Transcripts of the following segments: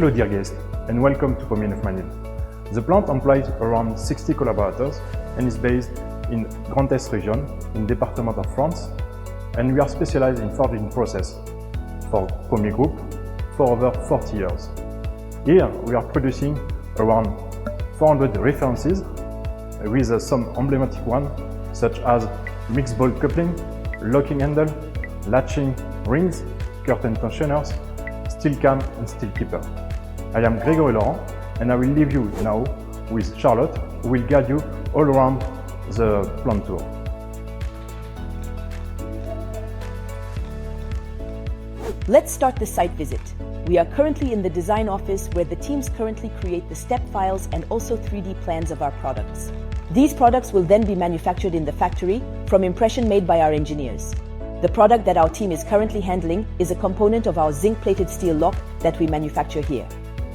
Hello dear guests, and welcome to POMMIER NEUFMANIL. The plant employs around 60 collaborators and is based in Grand Est region in Department of France, and we are specialized in forging process for POMMIER Group for over 40 years. Here we are producing around 400 references with some emblematic ones such as mixed bolt coupling, locking handle, latching rings, curtain tensioners, steel cam and steel keeper. I am Grégory Laurent and I will leave you now with Charlotte, who will guide you all around the plant tour. Let's start the site visit. We are currently in the design office where the teams currently create the step files and also 3D plans of our products. These products will then be manufactured in the factory from impression made by our engineers. The product that our team is currently handling is a component of our zinc-plated steel lock that we manufacture here.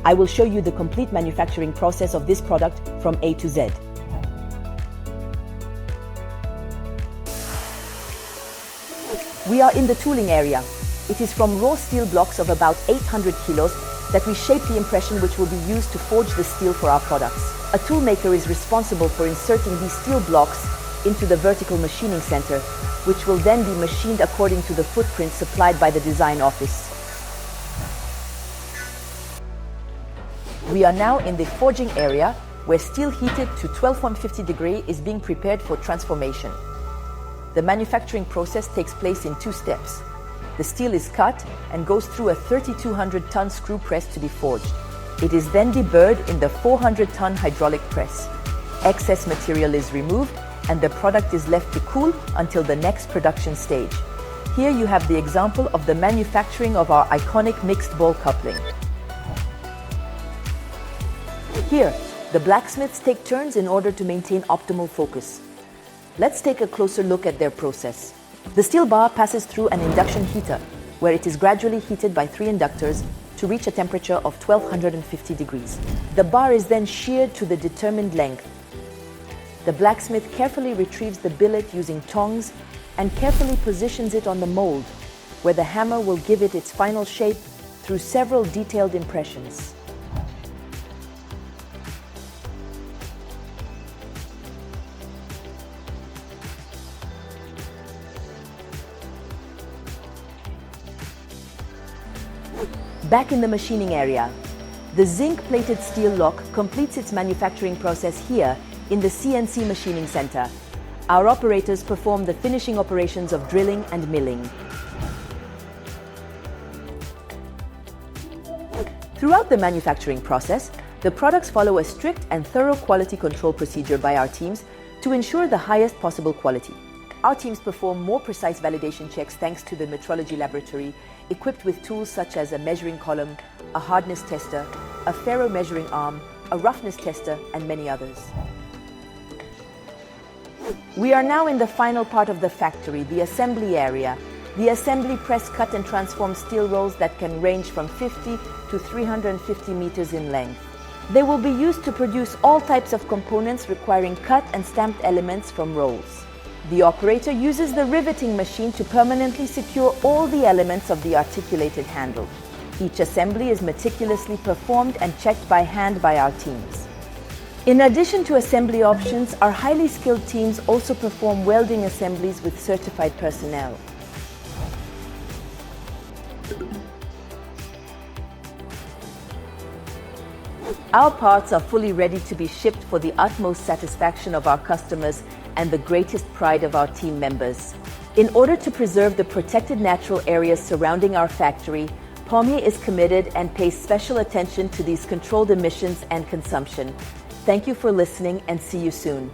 I will show you the complete manufacturing process of this product from A to Z. We are in the tooling area. It is from raw steel blocks of about 800 kilos that we shape the impression which will be used to forge the steel for our products. A toolmaker is responsible for inserting these steel blocks into the vertical machining center, which will then be machined according to the footprint supplied by the design office. We are now in the forging area, where steel heated to 1250 degrees is being prepared for transformation. The manufacturing process takes place in 2 steps. The steel is cut and goes through a 3,200-ton screw press to be forged. It is then deburred in the 400-ton hydraulic press. Excess material is removed and the product is left to cool until the next production stage. Here you have the example of the manufacturing of our iconic mixed ball coupling. Here, the blacksmiths take turns in order to maintain optimal focus. Let's take a closer look at their process. The steel bar passes through an induction heater, where it is gradually heated by 3 inductors to reach a temperature of 1250 degrees. The bar is then sheared to the determined length. The blacksmith carefully retrieves the billet using tongs and carefully positions it on the mold, where the hammer will give it its final shape through several detailed impressions. Back in the machining area, the zinc-plated steel lock completes its manufacturing process here in the CNC machining center. Our operators perform the finishing operations of drilling and milling. Throughout the manufacturing process, the products follow a strict and thorough quality control procedure by our teams to ensure the highest possible quality. Our teams perform more precise validation checks thanks to the metrology laboratory, equipped with tools such as a measuring column, a hardness tester, a ferro measuring arm, a roughness tester, and many others. We are now in the final part of the factory, the assembly area. The assembly press, cut and transform steel rolls that can range from 50 to 350 meters in length. They will be used to produce all types of components requiring cut and stamped elements from rolls. The operator uses the riveting machine to permanently secure all the elements of the articulated handle. Each assembly is meticulously performed and checked by hand by our teams. In addition to assembly options, our highly skilled teams also perform welding assemblies with certified personnel. Our parts are fully ready to be shipped for the utmost satisfaction of our customers and the greatest pride of our team members. In order to preserve the protected natural areas surrounding our factory, POMMIER is committed and pays special attention to these controlled emissions and consumption. Thank you for listening and see you soon.